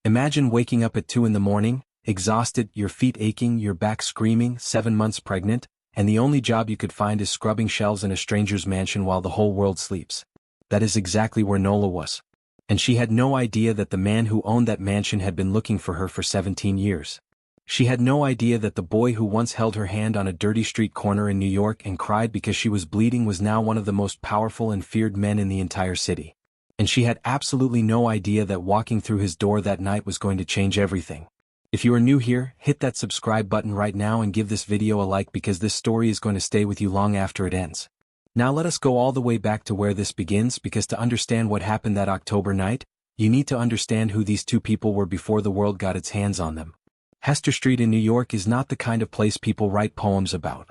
Imagine waking up at 2 in the morning, exhausted, your feet aching, your back screaming, 7 months pregnant, and the only job you could find is scrubbing shelves in a stranger's mansion while the whole world sleeps. That is exactly where Nola was. And she had no idea that the man who owned that mansion had been looking for her for 17 years. She had no idea that the boy who once held her hand on a dirty street corner in New York and cried because she was bleeding was now one of the most powerful and feared men in the entire city. And she had absolutely no idea that walking through his door that night was going to change everything. If you are new here, hit that subscribe button right now and give this video a like because this story is going to stay with you long after it ends. Now let us go all the way back to where this begins, because to understand what happened that October night, you need to understand who these two people were before the world got its hands on them. Hester Street in New York is not the kind of place people write poems about.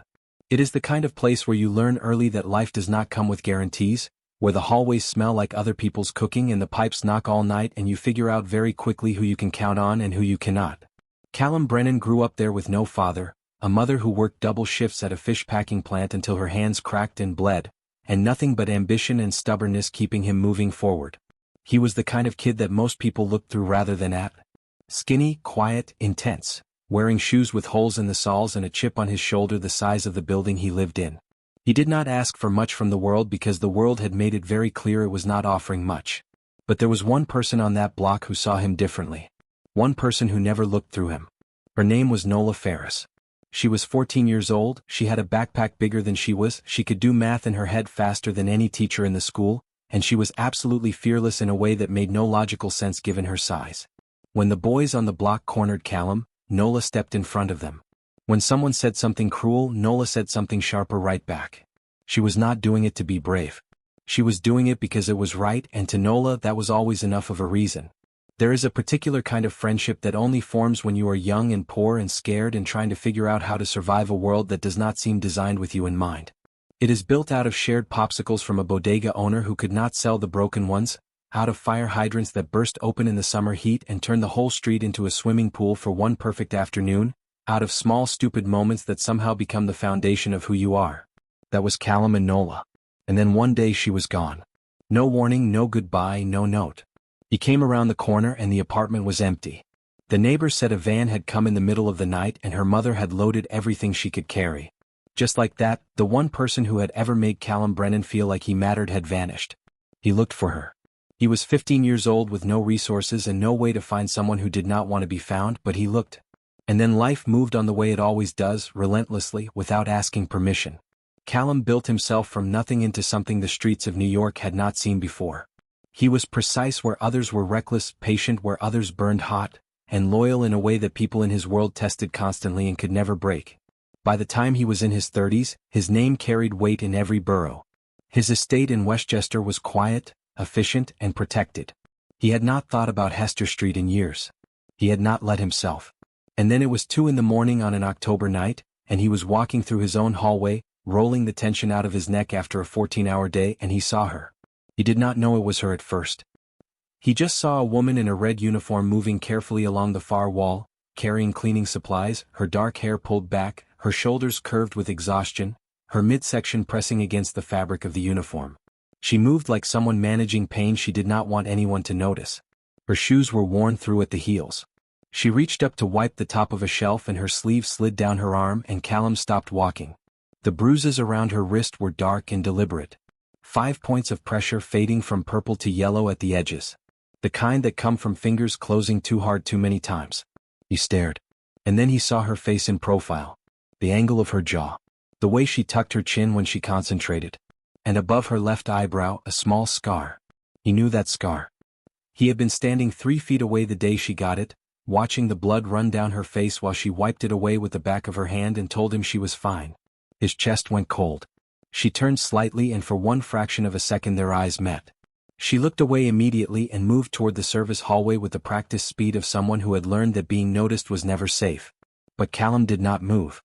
It is the kind of place where you learn early that life does not come with guarantees, where the hallways smell like other people's cooking and the pipes knock all night, and you figure out very quickly who you can count on and who you cannot. Callum Brennan grew up there with no father, a mother who worked double shifts at a fish packing plant until her hands cracked and bled, and nothing but ambition and stubbornness keeping him moving forward. He was the kind of kid that most people looked through rather than at. Skinny, quiet, intense, wearing shoes with holes in the soles and a chip on his shoulder the size of the building he lived in. He did not ask for much from the world because the world had made it very clear it was not offering much. But there was one person on that block who saw him differently. One person who never looked through him. Her name was Nola Ferris. She was 14 years old, she had a backpack bigger than she was, she could do math in her head faster than any teacher in the school, and she was absolutely fearless in a way that made no logical sense given her size. When the boys on the block cornered Callum, Nola stepped in front of them. When someone said something cruel, Nola said something sharper right back. She was not doing it to be brave. She was doing it because it was right, and to Nola that was always enough of a reason. There is a particular kind of friendship that only forms when you are young and poor and scared and trying to figure out how to survive a world that does not seem designed with you in mind. It is built out of shared popsicles from a bodega owner who could not sell the broken ones, out of fire hydrants that burst open in the summer heat and turned the whole street into a swimming pool for one perfect afternoon, out of small stupid moments that somehow become the foundation of who you are. That was Callum and Nola. And then one day she was gone. No warning, no goodbye, no note. He came around the corner and the apartment was empty. The neighbors said a van had come in the middle of the night and her mother had loaded everything she could carry. Just like that, the one person who had ever made Callum Brennan feel like he mattered had vanished. He looked for her. He was 15 years old with no resources and no way to find someone who did not want to be found, but he looked. And then life moved on the way it always does, relentlessly, without asking permission. Callum built himself from nothing into something the streets of New York had not seen before. He was precise where others were reckless, patient where others burned hot, and loyal in a way that people in his world tested constantly and could never break. By the time he was in his 30s, his name carried weight in every borough. His estate in Westchester was quiet, efficient, and protected. He had not thought about Hester Street in years. He had not let himself. And then it was 2 in the morning on an October night, and he was walking through his own hallway, rolling the tension out of his neck after a 14-hour day, and he saw her. He did not know it was her at first. He just saw a woman in a red uniform moving carefully along the far wall, carrying cleaning supplies, her dark hair pulled back, her shoulders curved with exhaustion, her midsection pressing against the fabric of the uniform. She moved like someone managing pain she did not want anyone to notice. Her shoes were worn through at the heels. She reached up to wipe the top of a shelf and her sleeve slid down her arm and Callum stopped walking. The bruises around her wrist were dark and deliberate. 5 points of pressure fading from purple to yellow at the edges. The kind that come from fingers closing too hard too many times. He stared. And then he saw her face in profile. The angle of her jaw. The way she tucked her chin when she concentrated. And above her left eyebrow, a small scar. He knew that scar. He had been standing 3 feet away the day she got it, watching the blood run down her face while she wiped it away with the back of her hand and told him she was fine. His chest went cold. She turned slightly and for one fraction of a second their eyes met. She looked away immediately and moved toward the service hallway with the practiced speed of someone who had learned that being noticed was never safe. But Callum did not move.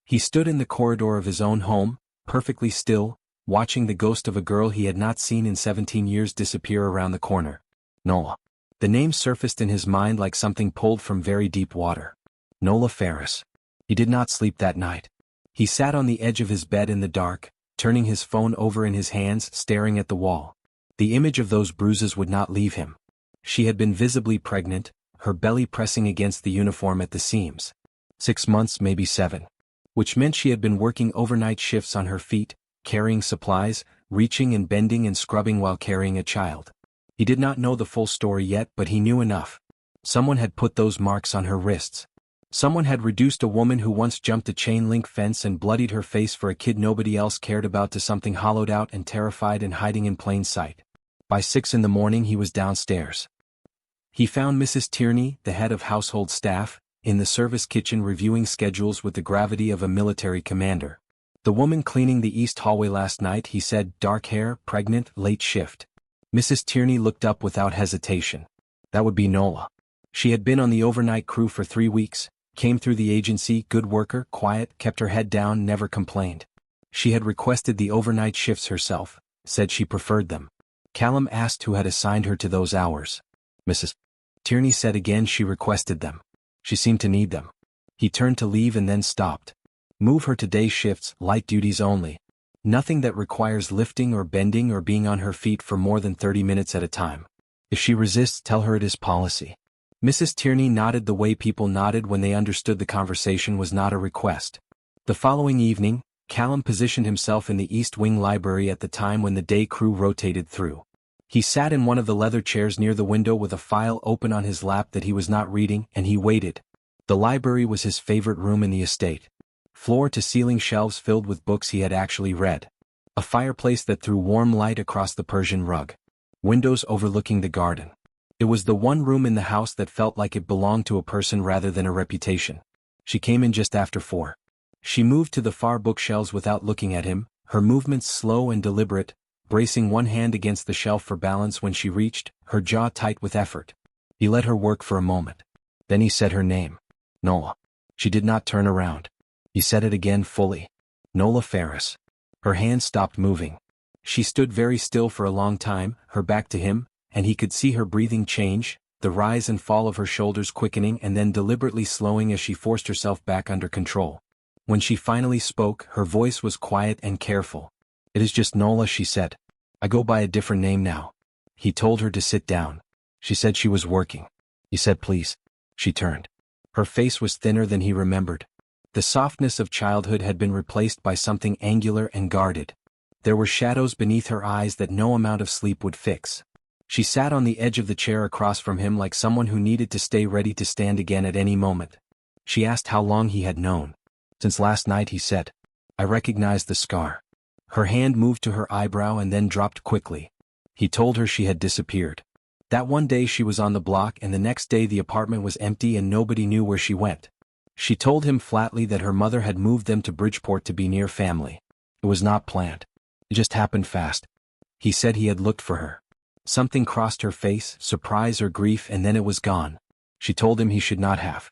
He stood in the corridor of his own home, perfectly still, watching the ghost of a girl he had not seen in 17 years disappear around the corner. Nola. The name surfaced in his mind like something pulled from very deep water. Nola Ferris. He did not sleep that night. He sat on the edge of his bed in the dark, turning his phone over in his hands, staring at the wall. The image of those bruises would not leave him. She had been visibly pregnant, her belly pressing against the uniform at the seams. 6 months, maybe 7. Which meant she had been working overnight shifts on her feet, carrying supplies, reaching and bending and scrubbing while carrying a child. He did not know the full story yet, but he knew enough. Someone had put those marks on her wrists. Someone had reduced a woman who once jumped a chain-link fence and bloodied her face for a kid nobody else cared about to something hollowed out and terrified and hiding in plain sight. By 6 in the morning he was downstairs. He found Mrs. Tierney, the head of household staff, in the service kitchen reviewing schedules with the gravity of a military commander. The woman cleaning the east hallway last night, he said, dark hair, pregnant, late shift. Mrs. Tierney looked up without hesitation. That would be Nola. She had been on the overnight crew for 3 weeks. Came through the agency, good worker, quiet, kept her head down, never complained. She had requested the overnight shifts herself, said she preferred them. Callum asked who had assigned her to those hours. Mrs. Tierney said again she requested them. She seemed to need them. He turned to leave and then stopped. Move her to day shifts, light duties only. Nothing that requires lifting or bending or being on her feet for more than 30 minutes at a time. If she resists, tell her it is policy. Mrs. Tierney nodded the way people nodded when they understood the conversation was not a request. The following evening, Callum positioned himself in the East Wing library at the time when the day crew rotated through. He sat in one of the leather chairs near the window with a file open on his lap that he was not reading, and he waited. The library was his favorite room in the estate. Floor-to-ceiling shelves filled with books he had actually read. A fireplace that threw warm light across the Persian rug. Windows overlooking the garden. It was the one room in the house that felt like it belonged to a person rather than a reputation. She came in just after 4. She moved to the far bookshelves without looking at him, her movements slow and deliberate, bracing one hand against the shelf for balance when she reached, her jaw tight with effort. He let her work for a moment. Then he said her name. Nola. She did not turn around. He said it again fully. Nola Ferris. Her hand stopped moving. She stood very still for a long time, her back to him, and he could see her breathing change, the rise and fall of her shoulders quickening and then deliberately slowing as she forced herself back under control. When she finally spoke, her voice was quiet and careful. It is just Nola, she said. I go by a different name now. He told her to sit down. She said she was working. He said please. She turned. Her face was thinner than he remembered. The softness of childhood had been replaced by something angular and guarded. There were shadows beneath her eyes that no amount of sleep would fix. She sat on the edge of the chair across from him like someone who needed to stay ready to stand again at any moment. She asked how long he had known. Since last night, he said. I recognized the scar. Her hand moved to her eyebrow and then dropped quickly. He told her she had disappeared. That one day she was on the block and the next day the apartment was empty and nobody knew where she went. She told him flatly that her mother had moved them to Bridgeport to be near family. It was not planned. It just happened fast. He said he had looked for her. Something crossed her face, surprise or grief, and then it was gone. She told him he should not have.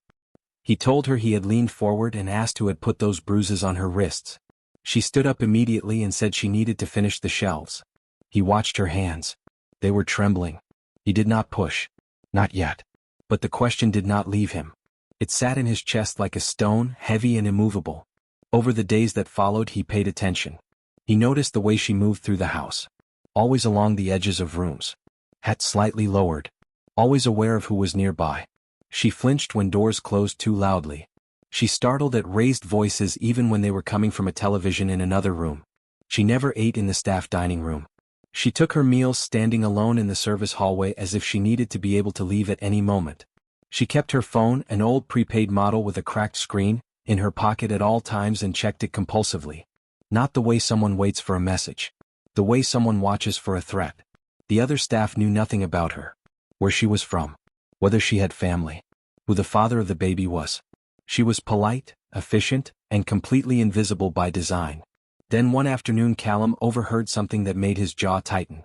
He told her he had leaned forward and asked who had put those bruises on her wrists. She stood up immediately and said she needed to finish the shelves. He watched her hands. They were trembling. He did not push. Not yet. But the question did not leave him. It sat in his chest like a stone, heavy and immovable. Over the days that followed, he paid attention. He noticed the way she moved through the house. Always along the edges of rooms. Hat slightly lowered. Always aware of who was nearby. She flinched when doors closed too loudly. She startled at raised voices even when they were coming from a television in another room. She never ate in the staff dining room. She took her meals standing alone in the service hallway as if she needed to be able to leave at any moment. She kept her phone, an old prepaid model with a cracked screen, in her pocket at all times and checked it compulsively. Not the way someone waits for a message. The way someone watches for a threat. The other staff knew nothing about her. Where she was from. Whether she had family. Who the father of the baby was. She was polite, efficient, and completely invisible by design. Then one afternoon Callum overheard something that made his jaw tighten.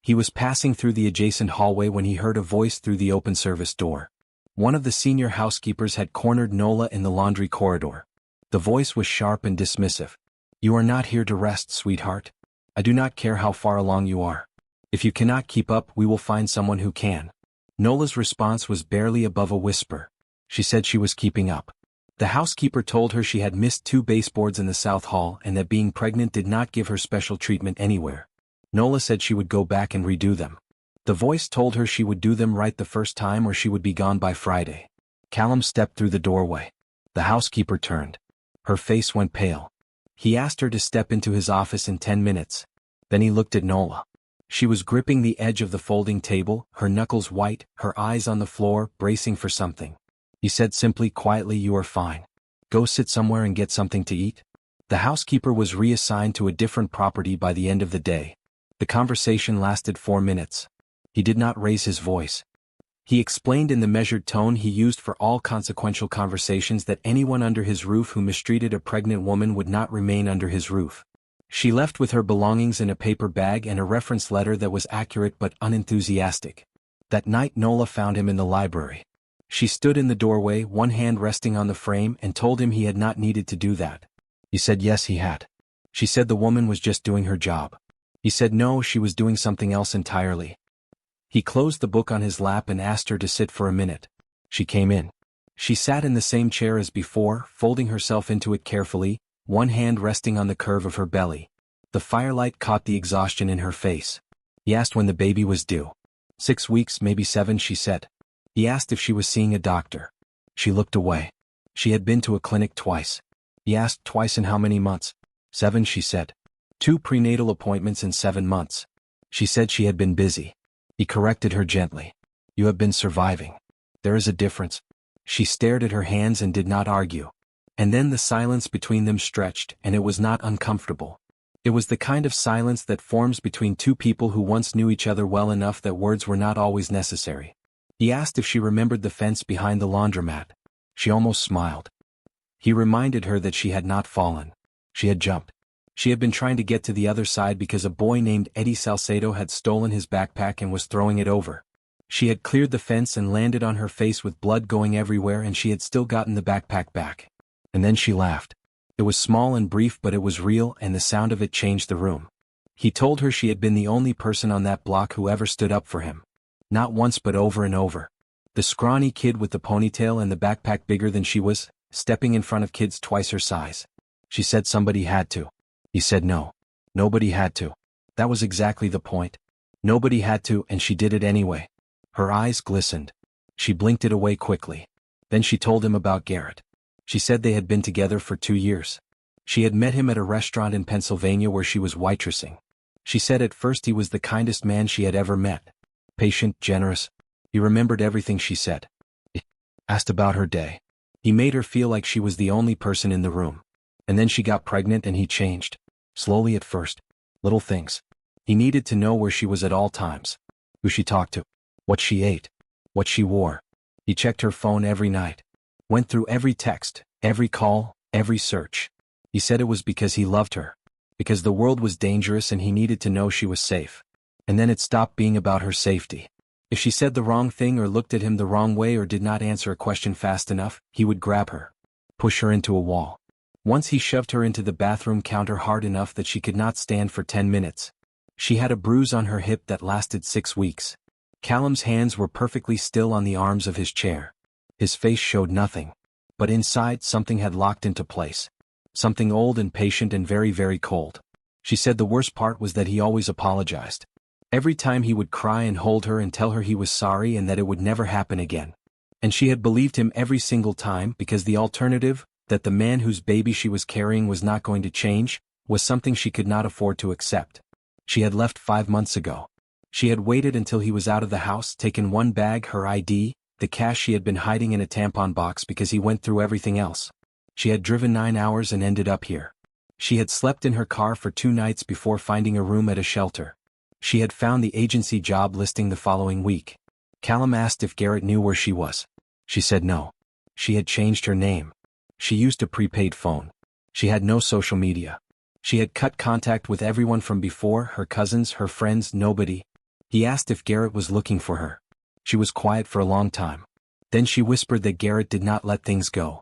He was passing through the adjacent hallway when he heard a voice through the open service door. One of the senior housekeepers had cornered Nola in the laundry corridor. The voice was sharp and dismissive. You are not here to rest, sweetheart. I do not care how far along you are. If you cannot keep up, we will find someone who can. Nola's response was barely above a whisper. She said she was keeping up. The housekeeper told her she had missed 2 baseboards in the South Hall and that being pregnant did not give her special treatment anywhere. Nola said she would go back and redo them. The voice told her she would do them right the first time or she would be gone by Friday. Callum stepped through the doorway. The housekeeper turned. Her face went pale. He asked her to step into his office in 10 minutes. Then he looked at Nola. She was gripping the edge of the folding table, her knuckles white, her eyes on the floor, bracing for something. He said simply, quietly, "You are fine. Go sit somewhere and get something to eat." The housekeeper was reassigned to a different property by the end of the day. The conversation lasted 4 minutes. He did not raise his voice. He explained in the measured tone he used for all consequential conversations that anyone under his roof who mistreated a pregnant woman would not remain under his roof. She left with her belongings in a paper bag and a reference letter that was accurate but unenthusiastic. That night Nola found him in the library. She stood in the doorway, one hand resting on the frame, and told him he had not needed to do that. He said yes he had. She said the woman was just doing her job. He said no, she was doing something else entirely. He closed the book on his lap and asked her to sit for a minute. She came in. She sat in the same chair as before, folding herself into it carefully, one hand resting on the curve of her belly. The firelight caught the exhaustion in her face. He asked when the baby was due. 6 weeks, maybe 7, she said. He asked if she was seeing a doctor. She looked away. She had been to a clinic twice. He asked twice in how many months? 7, she said. 2 prenatal appointments in 7 months. She said she had been busy. He corrected her gently. You have been surviving. There is a difference. She stared at her hands and did not argue. And then the silence between them stretched, and it was not uncomfortable. It was the kind of silence that forms between two people who once knew each other well enough that words were not always necessary. He asked if she remembered the fence behind the laundromat. She almost smiled. He reminded her that she had not fallen. She had jumped. She had been trying to get to the other side because a boy named Eddie Salcedo had stolen his backpack and was throwing it over. She had cleared the fence and landed on her face with blood going everywhere, and she had still gotten the backpack back. And then she laughed. It was small and brief, but it was real, and the sound of it changed the room. He told her she had been the only person on that block who ever stood up for him. Not once but over and over. The scrawny kid with the ponytail and the backpack bigger than she was, stepping in front of kids twice her size. She said somebody had to. He said no. Nobody had to. That was exactly the point. Nobody had to, and she did it anyway. Her eyes glistened. She blinked it away quickly. Then she told him about Garrett. She said they had been together for 2 years. She had met him at a restaurant in Pennsylvania where she was waitressing. She said at first he was the kindest man she had ever met. Patient, generous. He remembered everything she said. He asked about her day. He made her feel like she was the only person in the room. And then she got pregnant and he changed. Slowly at first. Little things. He needed to know where she was at all times. Who she talked to. What she ate. What she wore. He checked her phone every night. Went through every text, every call, every search. He said it was because he loved her. Because the world was dangerous and he needed to know she was safe. And then it stopped being about her safety. If she said the wrong thing or looked at him the wrong way or did not answer a question fast enough, he would grab her. Push her into a wall. Once he shoved her into the bathroom counter hard enough that she could not stand for 10 minutes. She had a bruise on her hip that lasted 6 weeks. Callum's hands were perfectly still on the arms of his chair. His face showed nothing. But inside something had locked into place. Something old and patient and very, very cold. She said the worst part was that he always apologized. Every time he would cry and hold her and tell her he was sorry and that it would never happen again. And she had believed him every single time because the alternative, that the man whose baby she was carrying was not going to change, was something she could not afford to accept. She had left 5 months ago. She had waited until he was out of the house, taken one bag, her ID, the cash she had been hiding in a tampon box because he went through everything else. She had driven 9 hours and ended up here. She had slept in her car for 2 nights before finding a room at a shelter. She had found the agency job listing the following week. Callum asked if Garrett knew where she was. She said no. She had changed her name. She used a prepaid phone. She had no social media. She had cut contact with everyone from before, her cousins, her friends, nobody. He asked if Garrett was looking for her. She was quiet for a long time. Then she whispered that Garrett did not let things go.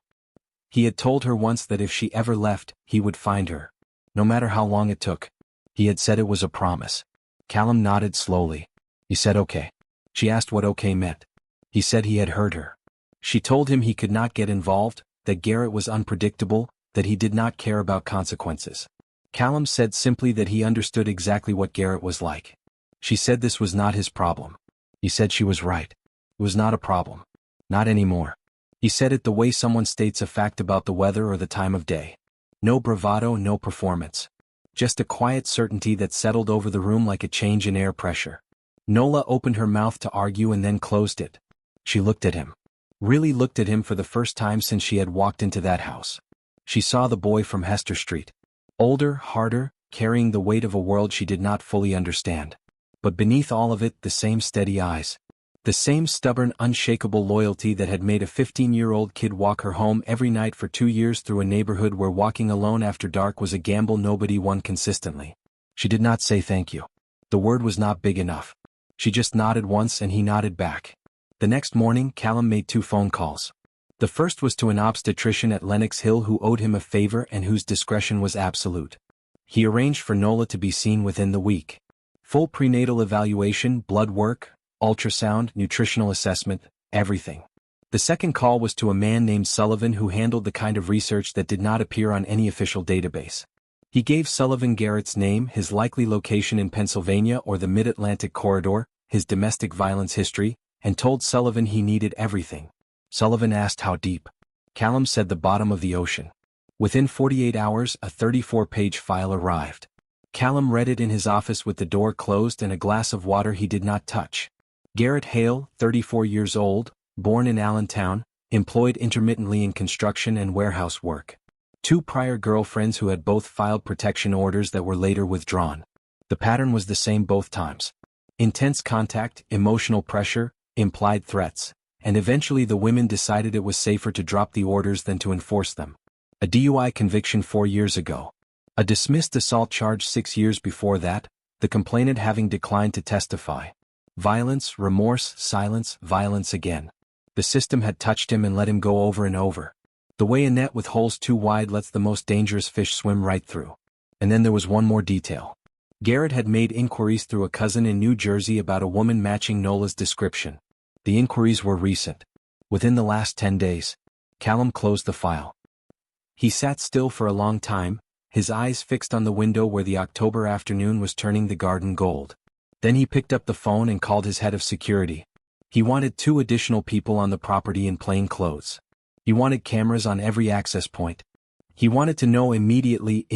He had told her once that if she ever left, he would find her. No matter how long it took. He had said it was a promise. Callum nodded slowly. He said okay. She asked what okay meant. He said he had heard her. She told him he could not get involved, that Garrett was unpredictable, that he did not care about consequences. Callum said simply that he understood exactly what Garrett was like. She said this was not his problem. He said she was right. It was not a problem. Not anymore. He said it the way someone states a fact about the weather or the time of day. No bravado, no performance. Just a quiet certainty that settled over the room like a change in air pressure. Nola opened her mouth to argue and then closed it. She looked at him. Really looked at him for the first time since she had walked into that house. She saw the boy from Hester Street. Older, harder, carrying the weight of a world she did not fully understand. But beneath all of it, the same steady eyes. The same stubborn, unshakable loyalty that had made a 15-year-old kid walk her home every night for 2 years through a neighborhood where walking alone after dark was a gamble nobody won consistently. She did not say thank you. The word was not big enough. She just nodded once and he nodded back. The next morning, Callum made 2 phone calls. The first was to an obstetrician at Lenox Hill who owed him a favor and whose discretion was absolute. He arranged for Nola to be seen within the week. Full prenatal evaluation, blood work, ultrasound, nutritional assessment, everything. The second call was to a man named Sullivan who handled the kind of research that did not appear on any official database. He gave Sullivan Garrett's name, his likely location in Pennsylvania or the Mid-Atlantic corridor, his domestic violence history, and told Sullivan he needed everything. Sullivan asked how deep. Callum said the bottom of the ocean. Within 48 hours, a 34-page file arrived. Callum read it in his office with the door closed and a glass of water he did not touch. Garrett Hale, 34 years old, born in Allentown, employed intermittently in construction and warehouse work. 2 prior girlfriends who had both filed protection orders that were later withdrawn. The pattern was the same both times. Intense contact, emotional pressure, implied threats, and eventually the women decided it was safer to drop the orders than to enforce them. A DUI conviction 4 years ago. A dismissed assault charge 6 years before that, the complainant having declined to testify. Violence, remorse, silence, violence again. The system had touched him and let him go over and over. The way a net with holes too wide lets the most dangerous fish swim right through. And then there was one more detail. Garrett had made inquiries through a cousin in New Jersey about a woman matching Nola's description. The inquiries were recent. Within the last 10 days. Callum closed the file. He sat still for a long time, his eyes fixed on the window where the October afternoon was turning the garden gold. Then he picked up the phone and called his head of security. He wanted 2 additional people on the property in plain clothes. He wanted cameras on every access point. He wanted to know immediately,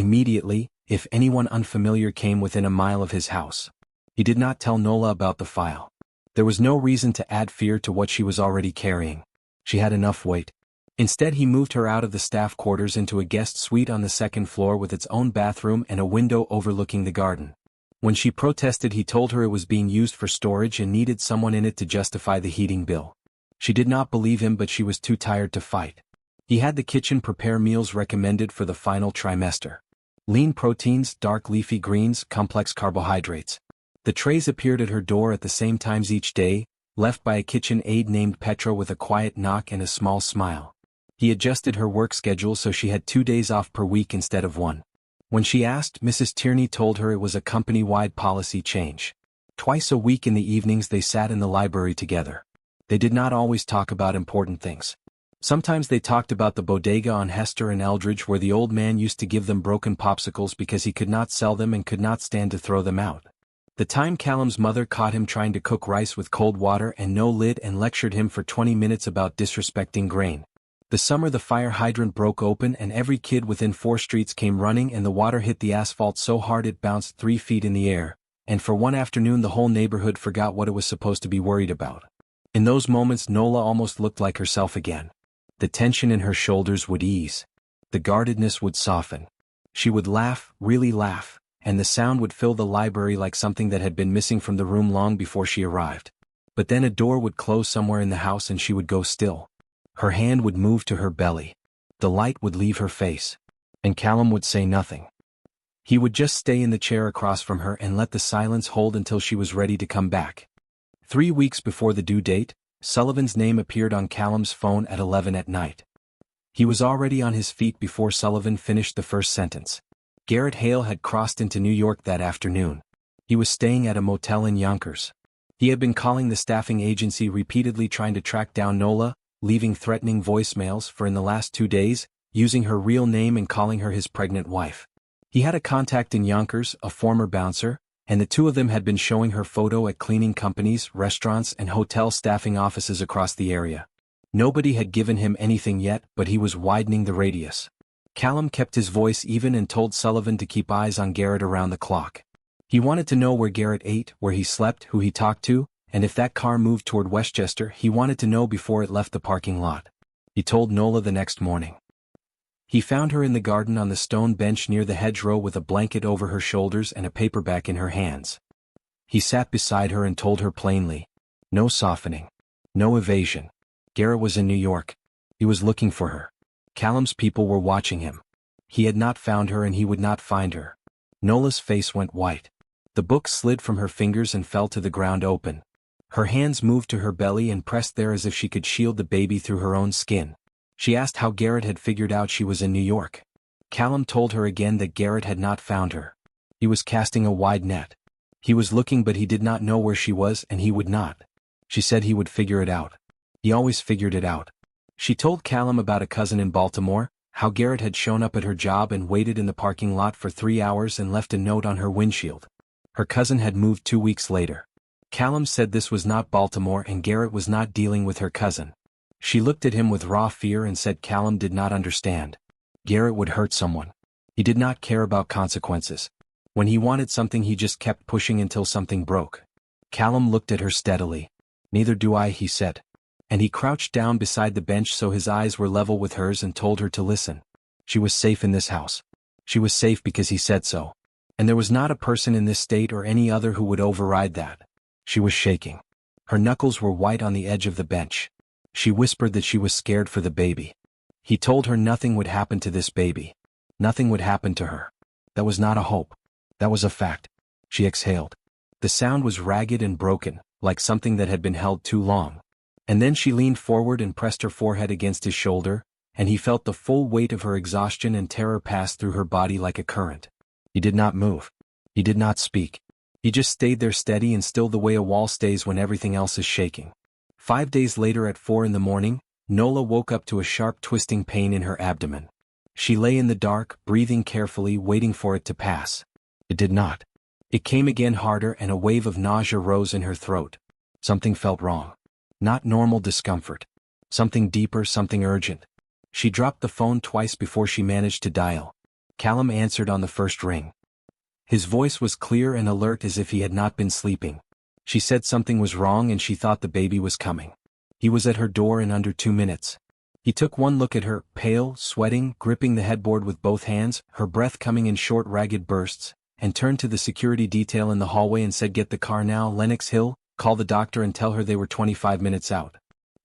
if anyone unfamiliar came within a mile of his house. He did not tell Nola about the file. There was no reason to add fear to what she was already carrying. She had enough weight. Instead he moved her out of the staff quarters into a guest suite on the 2nd floor with its own bathroom and a window overlooking the garden. When she protested he told her it was being used for storage and needed someone in it to justify the heating bill. She did not believe him but she was too tired to fight. He had the kitchen prepare meals recommended for the final trimester. Lean proteins, dark leafy greens, complex carbohydrates. The trays appeared at her door at the same times each day, left by a kitchen aide named Petra with a quiet knock and a small smile. He adjusted her work schedule so she had 2 days off per week instead of 1. When she asked, Mrs. Tierney told her it was a company-wide policy change. Twice a week in the evenings they sat in the library together. They did not always talk about important things. Sometimes they talked about the bodega on Hester and Eldridge where the old man used to give them broken popsicles because he could not sell them and could not stand to throw them out. The time Callum's mother caught him trying to cook rice with cold water and no lid and lectured him for 20 minutes about disrespecting grain. The summer the fire hydrant broke open and every kid within 4 streets came running and the water hit the asphalt so hard it bounced 3 feet in the air, and for one afternoon the whole neighborhood forgot what it was supposed to be worried about. In those moments Nola almost looked like herself again. The tension in her shoulders would ease. The guardedness would soften. She would laugh, really laugh, and the sound would fill the library like something that had been missing from the room long before she arrived. But then a door would close somewhere in the house and she would go still. Her hand would move to her belly. The light would leave her face. And Callum would say nothing. He would just stay in the chair across from her and let the silence hold until she was ready to come back. 3 weeks before the due date, Sullivan's name appeared on Callum's phone at 11 at night. He was already on his feet before Sullivan finished the first sentence. Garrett Hale had crossed into New York that afternoon. He was staying at a motel in Yonkers. He had been calling the staffing agency repeatedly trying to track down Nola, leaving threatening voicemails for in the last 2 days, using her real name and calling her his pregnant wife. He had a contact in Yonkers, a former bouncer, and the two of them had been showing her photo at cleaning companies, restaurants, and hotel staffing offices across the area. Nobody had given him anything yet, but he was widening the radius. Callum kept his voice even and told Sullivan to keep eyes on Garrett around the clock. He wanted to know where Garrett ate, where he slept, who he talked to, and if that car moved toward Westchester, he wanted to know before it left the parking lot. He told Nola the next morning. He found her in the garden on the stone bench near the hedgerow with a blanket over her shoulders and a paperback in her hands. He sat beside her and told her plainly. No softening. No evasion. Garrett was in New York. He was looking for her. Callum's people were watching him. He had not found her and he would not find her. Nola's face went white. The book slid from her fingers and fell to the ground open. Her hands moved to her belly and pressed there as if she could shield the baby through her own skin. She asked how Garrett had figured out she was in New York. Callum told her again that Garrett had not found her. He was casting a wide net. He was looking but he did not know where she was and he would not. She said he would figure it out. He always figured it out. She told Callum about a cousin in Baltimore, how Garrett had shown up at her job and waited in the parking lot for 3 hours and left a note on her windshield. Her cousin had moved 2 weeks later. Callum said this was not Baltimore and Garrett was not dealing with her cousin. She looked at him with raw fear and said Callum did not understand. Garrett would hurt someone. He did not care about consequences. When he wanted something he just kept pushing until something broke. Callum looked at her steadily. Neither do I, he said. And he crouched down beside the bench so his eyes were level with hers and told her to listen. She was safe in this house. She was safe because he said so. And there was not a person in this state or any other who would override that. She was shaking. Her knuckles were white on the edge of the bench. She whispered that she was scared for the baby. He told her nothing would happen to this baby. Nothing would happen to her. That was not a hope. That was a fact. She exhaled. The sound was ragged and broken, like something that had been held too long. And then she leaned forward and pressed her forehead against his shoulder, and he felt the full weight of her exhaustion and terror pass through her body like a current. He did not move. He did not speak. He just stayed there steady and still the way a wall stays when everything else is shaking. 5 days later at 4 a.m, Nola woke up to a sharp twisting pain in her abdomen. She lay in the dark, breathing carefully, waiting for it to pass. It did not. It came again harder and a wave of nausea rose in her throat. Something felt wrong. Not normal discomfort. Something deeper, something urgent. She dropped the phone twice before she managed to dial. Callum answered on the first ring. His voice was clear and alert as if he had not been sleeping. She said something was wrong and she thought the baby was coming. He was at her door in under 2 minutes. He took one look at her, pale, sweating, gripping the headboard with both hands, her breath coming in short ragged bursts, and turned to the security detail in the hallway and said, "Get the car now, Lenox Hill, call the doctor and tell her they were 25 minutes out."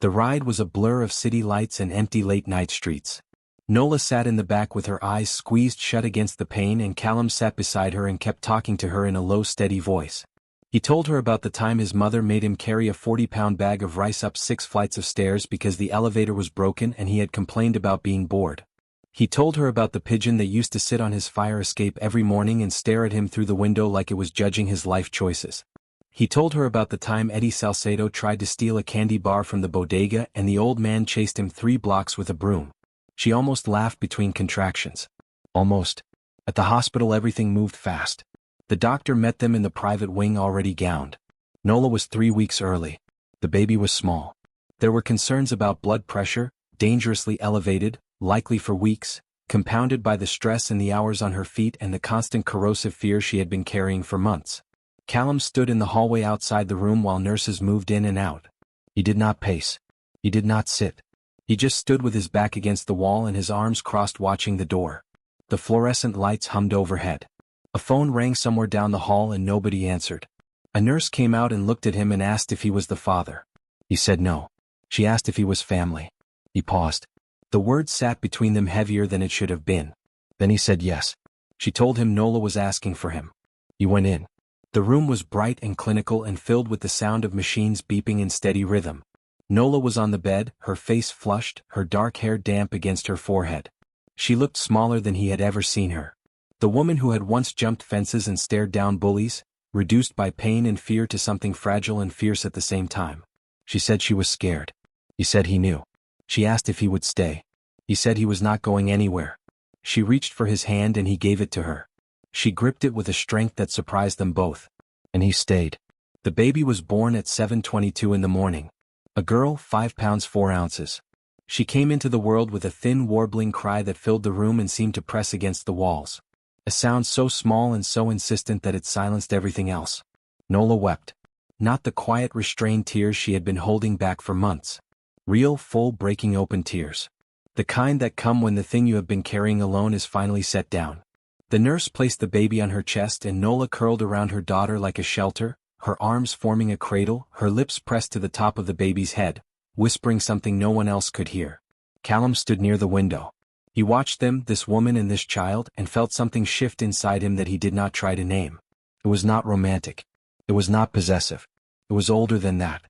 The ride was a blur of city lights and empty late-night streets. Nola sat in the back with her eyes squeezed shut against the pain and Callum sat beside her and kept talking to her in a low steady voice. He told her about the time his mother made him carry a 40-pound bag of rice up 6 flights of stairs because the elevator was broken and he had complained about being bored. He told her about the pigeon that used to sit on his fire escape every morning and stare at him through the window like it was judging his life choices. He told her about the time Eddie Salcedo tried to steal a candy bar from the bodega and the old man chased him 3 blocks with a broom. She almost laughed between contractions. Almost. At the hospital everything moved fast. The doctor met them in the private wing already gowned. Nola was 3 weeks early. The baby was small. There were concerns about blood pressure, dangerously elevated, likely for weeks, compounded by the stress and the hours on her feet and the constant corrosive fear she had been carrying for months. Callum stood in the hallway outside the room while nurses moved in and out. He did not pace. He did not sit. He just stood with his back against the wall and his arms crossed watching the door. The fluorescent lights hummed overhead. A phone rang somewhere down the hall and nobody answered. A nurse came out and looked at him and asked if he was the father. He said no. She asked if he was family. He paused. The word sat between them heavier than it should have been. Then he said yes. She told him Nola was asking for him. He went in. The room was bright and clinical and filled with the sound of machines beeping in steady rhythm. Nola was on the bed, her face flushed, her dark hair damp against her forehead. She looked smaller than he had ever seen her. The woman who had once jumped fences and stared down bullies, reduced by pain and fear to something fragile and fierce at the same time. She said she was scared. He said he knew. She asked if he would stay. He said he was not going anywhere. She reached for his hand and he gave it to her. She gripped it with a strength that surprised them both. And he stayed. The baby was born at 7:22 in the morning. A girl, 5 pounds 4 ounces. She came into the world with a thin warbling cry that filled the room and seemed to press against the walls. A sound so small and so insistent that it silenced everything else. Nola wept. Not the quiet, restrained tears she had been holding back for months. Real, full, breaking open tears. The kind that come when the thing you have been carrying alone is finally set down. The nurse placed the baby on her chest and Nola curled around her daughter like a shelter, her arms forming a cradle, her lips pressed to the top of the baby's head, whispering something no one else could hear. Callum stood near the window. He watched them, this woman and this child, and felt something shift inside him that he did not try to name. It was not romantic. It was not possessive. It was older than that.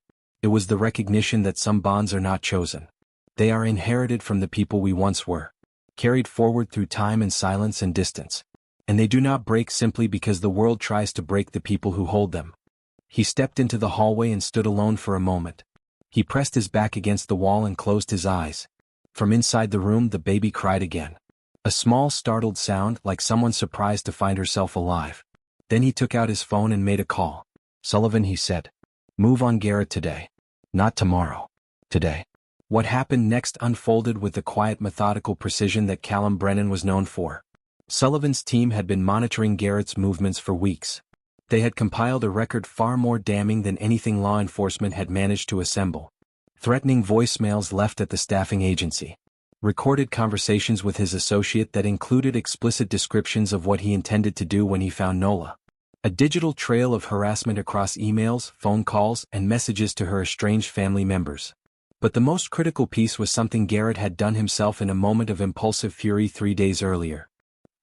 It was the recognition that some bonds are not chosen. They are inherited from the people we once were. Carried forward through time and silence and distance. And they do not break simply because the world tries to break the people who hold them. He stepped into the hallway and stood alone for a moment. He pressed his back against the wall and closed his eyes. From inside the room the baby cried again. A small startled sound like someone surprised to find herself alive. Then he took out his phone and made a call. "Sullivan," he said. "Move on Garrett today. Not tomorrow. Today." What happened next unfolded with the quiet methodical precision that Callum Brennan was known for. Sullivan's team had been monitoring Garrett's movements for weeks. They had compiled a record far more damning than anything law enforcement had managed to assemble. Threatening voicemails left at the staffing agency. Recorded conversations with his associate that included explicit descriptions of what he intended to do when he found Nola. A digital trail of harassment across emails, phone calls, and messages to her estranged family members. But the most critical piece was something Garrett had done himself in a moment of impulsive fury 3 days earlier.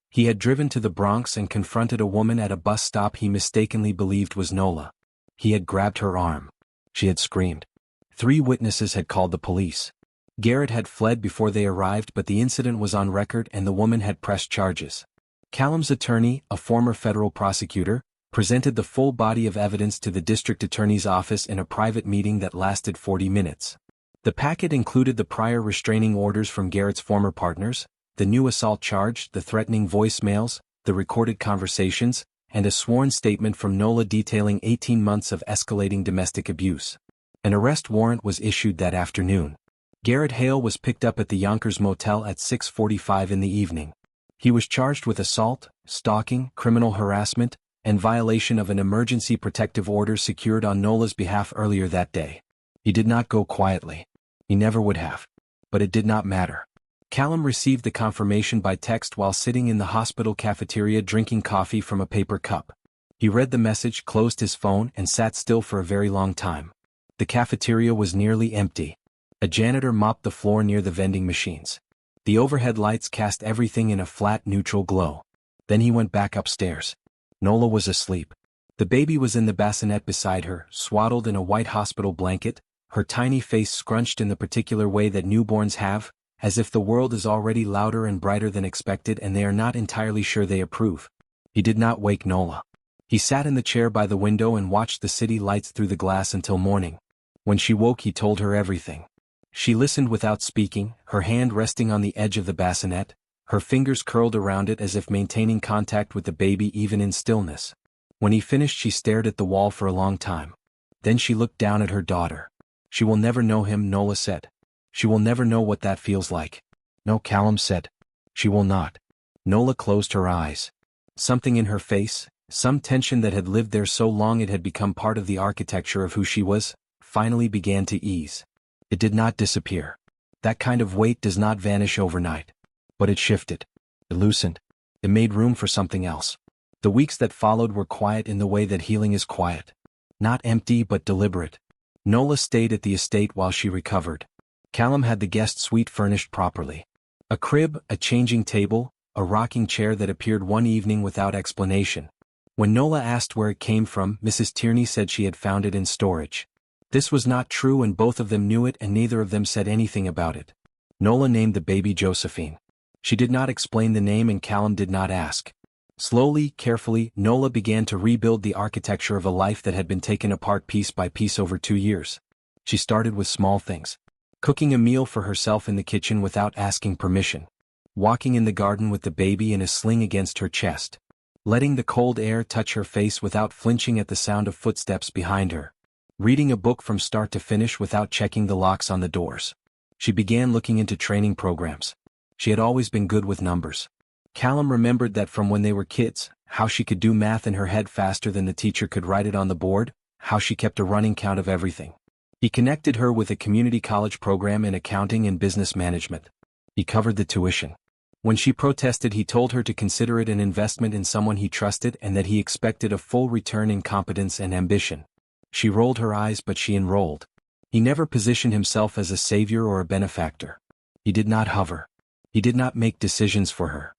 He had driven to the Bronx and confronted a woman at a bus stop he mistakenly believed was Nola. He had grabbed her arm. She had screamed. 3 witnesses had called the police. Garrett had fled before they arrived, but the incident was on record and the woman had pressed charges. Callum's attorney, a former federal prosecutor, presented the full body of evidence to the district attorney's office in a private meeting that lasted 40 minutes. The packet included the prior restraining orders from Garrett's former partners, the new assault charge, the threatening voicemails, the recorded conversations, and a sworn statement from Nola detailing 18 months of escalating domestic abuse. An arrest warrant was issued that afternoon. Garrett Hale was picked up at the Yonkers Motel at 6:45 in the evening. He was charged with assault, stalking, criminal harassment, and violation of an emergency protective order secured on Nola's behalf earlier that day. He did not go quietly. He never would have. But it did not matter. Callum received the confirmation by text while sitting in the hospital cafeteria drinking coffee from a paper cup. He read the message, closed his phone, and sat still for a very long time. The cafeteria was nearly empty. A janitor mopped the floor near the vending machines. The overhead lights cast everything in a flat, neutral glow. Then he went back upstairs. Nola was asleep. The baby was in the bassinet beside her, swaddled in a white hospital blanket, her tiny face scrunched in the particular way that newborns have, as if the world is already louder and brighter than expected and they are not entirely sure they approve. He did not wake Nola. He sat in the chair by the window and watched the city lights through the glass until morning. When she woke he told her everything. She listened without speaking, her hand resting on the edge of the bassinet, her fingers curled around it as if maintaining contact with the baby even in stillness. When he finished she stared at the wall for a long time. Then she looked down at her daughter. "She will never know him," Nola said. "She will never know what that feels like." "No," Callum said. "She will not." Nola closed her eyes. Something in her face, some tension that had lived there so long it had become part of the architecture of who she was, finally began to ease. It did not disappear. That kind of weight does not vanish overnight. But it shifted. It loosened. It made room for something else. The weeks that followed were quiet in the way that healing is quiet. Not empty but deliberate. Nola stayed at the estate while she recovered. Callum had the guest suite furnished properly. A crib, a changing table, a rocking chair that appeared one evening without explanation. When Nola asked where it came from, Mrs. Tierney said she had found it in storage. This was not true and both of them knew it and neither of them said anything about it. Nola named the baby Josephine. She did not explain the name and Callum did not ask. Slowly, carefully, Nola began to rebuild the architecture of a life that had been taken apart piece by piece over 2 years. She started with small things. Cooking a meal for herself in the kitchen without asking permission. Walking in the garden with the baby in a sling against her chest. letting the cold air touch her face without flinching at the sound of footsteps behind her, reading a book from start to finish without checking the locks on the doors. She began looking into training programs. She had always been good with numbers. Callum remembered that from when they were kids, how she could do math in her head faster than the teacher could write it on the board, how she kept a running count of everything. He connected her with a community college program in accounting and business management. He covered the tuition. When she protested, he told her to consider it an investment in someone he trusted and that he expected a full return in competence and ambition. She rolled her eyes, but she enrolled. He never positioned himself as a savior or a benefactor. He did not hover. He did not make decisions for her.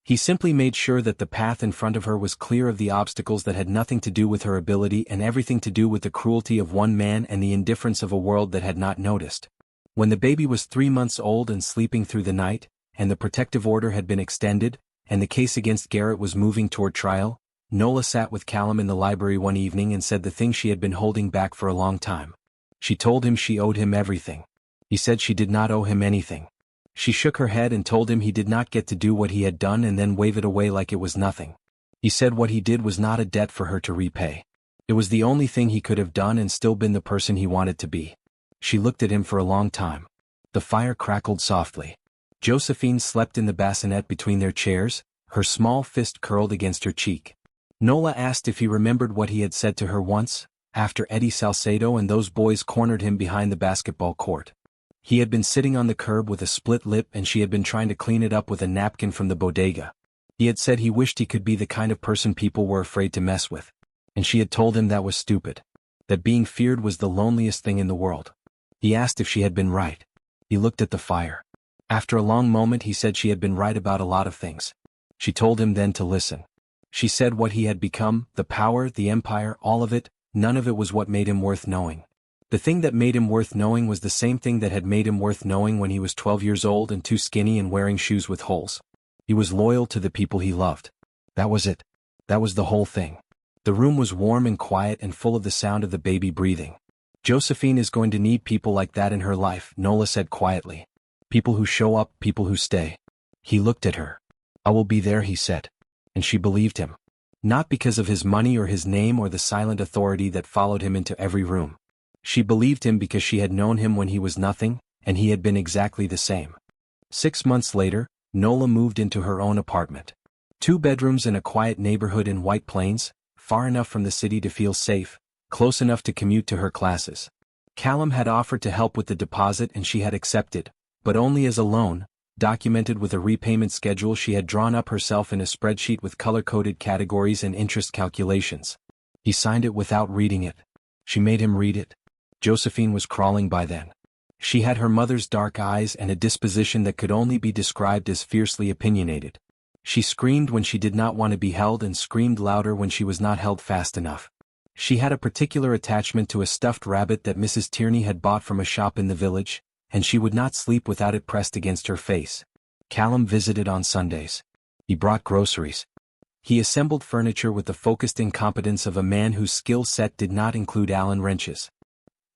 He simply made sure that the path in front of her was clear of the obstacles that had nothing to do with her ability and everything to do with the cruelty of one man and the indifference of a world that had not noticed. When the baby was 3 months old and sleeping through the night, and the protective order had been extended, and the case against Garrett was moving toward trial, Nola sat with Callum in the library one evening and said the thing she had been holding back for a long time. She told him she owed him everything. He said she did not owe him anything. She shook her head and told him he did not get to do what he had done and then wave it away like it was nothing. He said what he did was not a debt for her to repay. It was the only thing he could have done and still been the person he wanted to be. She looked at him for a long time. The fire crackled softly. Josephine slept in the bassinet between their chairs, her small fist curled against her cheek. Nola asked if he remembered what he had said to her once, after Eddie Salcedo and those boys cornered him behind the basketball court. He had been sitting on the curb with a split lip and she had been trying to clean it up with a napkin from the bodega. He had said he wished he could be the kind of person people were afraid to mess with. And she had told him that was stupid. That being feared was the loneliest thing in the world. He asked if she had been right. He looked at the fire. After a long moment he said she had been right about a lot of things. She told him then to listen. She said what he had become, the power, the empire, all of it, none of it was what made him worth knowing. The thing that made him worth knowing was the same thing that had made him worth knowing when he was 12 years old and too skinny and wearing shoes with holes. He was loyal to the people he loved. That was it. That was the whole thing. The room was warm and quiet and full of the sound of the baby breathing. Josephine is going to need people like that in her life, Nola said quietly. People who show up, people who stay. He looked at her. I will be there, he said. And she believed him. Not because of his money or his name or the silent authority that followed him into every room. She believed him because she had known him when he was nothing, and he had been exactly the same. 6 months later, Nola moved into her own apartment. 2 bedrooms in a quiet neighborhood in White Plains, far enough from the city to feel safe, close enough to commute to her classes. Callum had offered to help with the deposit and she had accepted, but only as a loan, documented with a repayment schedule she had drawn up herself in a spreadsheet with color-coded categories and interest calculations. He signed it without reading it. She made him read it. Josephine was crawling by then. She had her mother's dark eyes and a disposition that could only be described as fiercely opinionated. She screamed when she did not want to be held and screamed louder when she was not held fast enough. She had a particular attachment to a stuffed rabbit that Mrs. Tierney had bought from a shop in the village, and she would not sleep without it pressed against her face. Callum visited on Sundays. He brought groceries. He assembled furniture with the focused incompetence of a man whose skill set did not include Allen wrenches.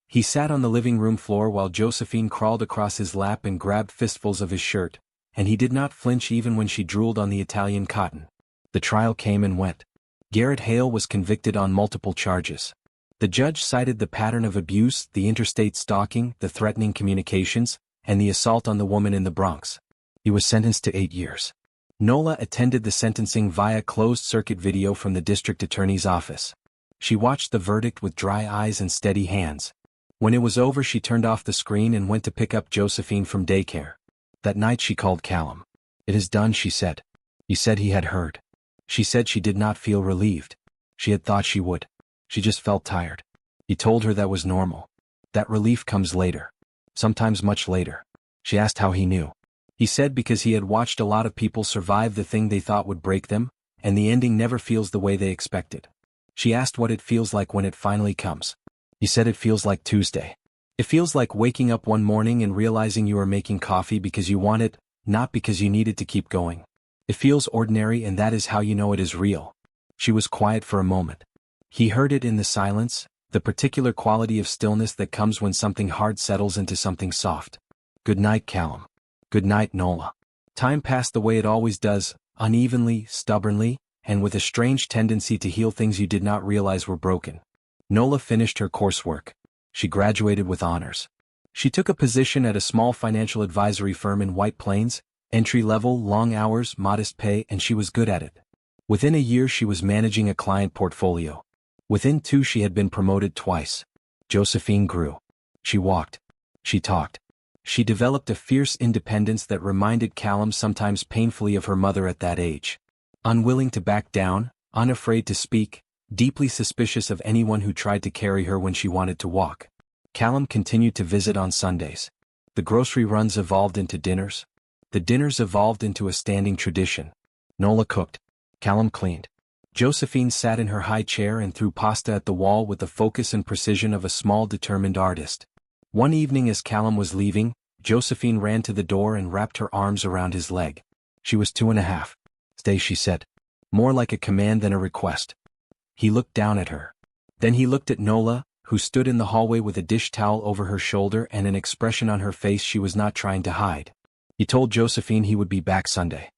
He sat on the living room floor while Josephine crawled across his lap and grabbed fistfuls of his shirt, and he did not flinch even when she drooled on the Italian cotton. The trial came and went. Garrett Hale was convicted on multiple charges. The judge cited the pattern of abuse, the interstate stalking, the threatening communications, and the assault on the woman in the Bronx. He was sentenced to 8 years. Nola attended the sentencing via closed-circuit video from the district attorney's office. She watched the verdict with dry eyes and steady hands. When it was over she turned off the screen and went to pick up Josephine from daycare. That night she called Callum. "It is done," she said. He said he had heard. She said she did not feel relieved. She had thought she would. She just felt tired. He told her that was normal. That relief comes later. Sometimes much later. She asked how he knew. He said because he had watched a lot of people survive the thing they thought would break them, and the ending never feels the way they expected. She asked what it feels like when it finally comes. He said it feels like Tuesday. It feels like waking up one morning and realizing you are making coffee because you want it, not because you need it to keep going. It feels ordinary and that is how you know it is real. She was quiet for a moment. He heard it in the silence, the particular quality of stillness that comes when something hard settles into something soft. "Good night, Callum." "Good night, Nola." Time passed the way it always does, unevenly, stubbornly, and with a strange tendency to heal things you did not realize were broken. Nola finished her coursework. She graduated with honors. She took a position at a small financial advisory firm in White Plains, entry-level, long hours, modest pay, and she was good at it. Within a year she was managing a client portfolio. Within 2 she had been promoted twice. Josephine grew. She walked. She talked. She developed a fierce independence that reminded Callum sometimes painfully of her mother at that age. Unwilling to back down, unafraid to speak, deeply suspicious of anyone who tried to carry her when she wanted to walk. Callum continued to visit on Sundays. The grocery runs evolved into dinners. The dinners evolved into a standing tradition. Nola cooked. Callum cleaned. Josephine sat in her high chair and threw pasta at the wall with the focus and precision of a small determined artist. One evening as Callum was leaving, Josephine ran to the door and wrapped her arms around his leg. She was 2.5. Stay, she said. More like a command than a request. He looked down at her. Then he looked at Nola, who stood in the hallway with a dish towel over her shoulder and an expression on her face she was not trying to hide. He told Josephine he would be back Sunday.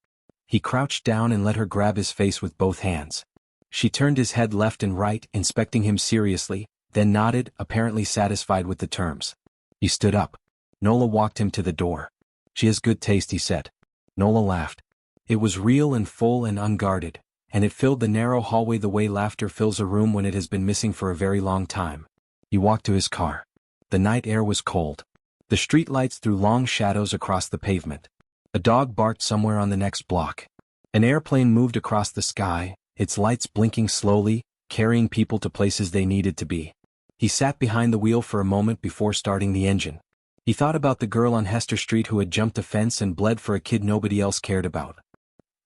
He crouched down and let her grab his face with both hands. She turned his head left and right, inspecting him seriously, then nodded, apparently satisfied with the terms. He stood up. Nola walked him to the door. She has good taste, he said. Nola laughed. It was real and full and unguarded, and it filled the narrow hallway the way laughter fills a room when it has been missing for a very long time. He walked to his car. The night air was cold. The streetlights threw long shadows across the pavement. A dog barked somewhere on the next block. An airplane moved across the sky, its lights blinking slowly, carrying people to places they needed to be. He sat behind the wheel for a moment before starting the engine. He thought about the girl on Hester Street who had jumped a fence and bled for a kid nobody else cared about.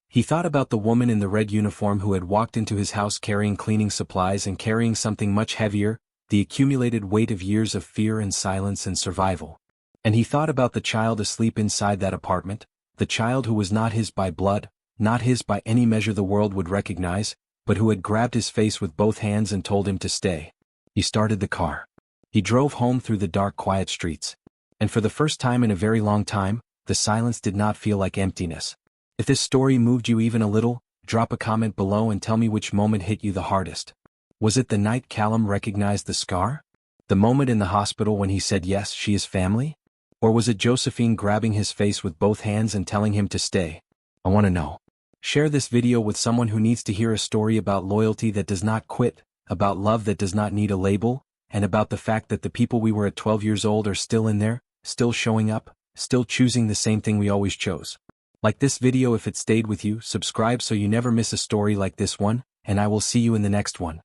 He thought about the woman in the red uniform who had walked into his house carrying cleaning supplies and carrying something much heavier, the accumulated weight of years of fear and silence and survival. And he thought about the child asleep inside that apartment, the child who was not his by blood, not his by any measure the world would recognize, but who had grabbed his face with both hands and told him to stay. He started the car. He drove home through the dark, quiet streets. And for the first time in a very long time, the silence did not feel like emptiness. If this story moved you even a little, drop a comment below and tell me which moment hit you the hardest. Was it the night Callum recognized the scar? The moment in the hospital when he said yes, she is family? Or was it Josephine grabbing his face with both hands and telling him to stay? I want to know. Share this video with someone who needs to hear a story about loyalty that does not quit, about love that does not need a label, and about the fact that the people we were at 12 years old are still in there, still showing up, still choosing the same thing we always chose. Like this video if it stayed with you, subscribe so you never miss a story like this one, and I will see you in the next one.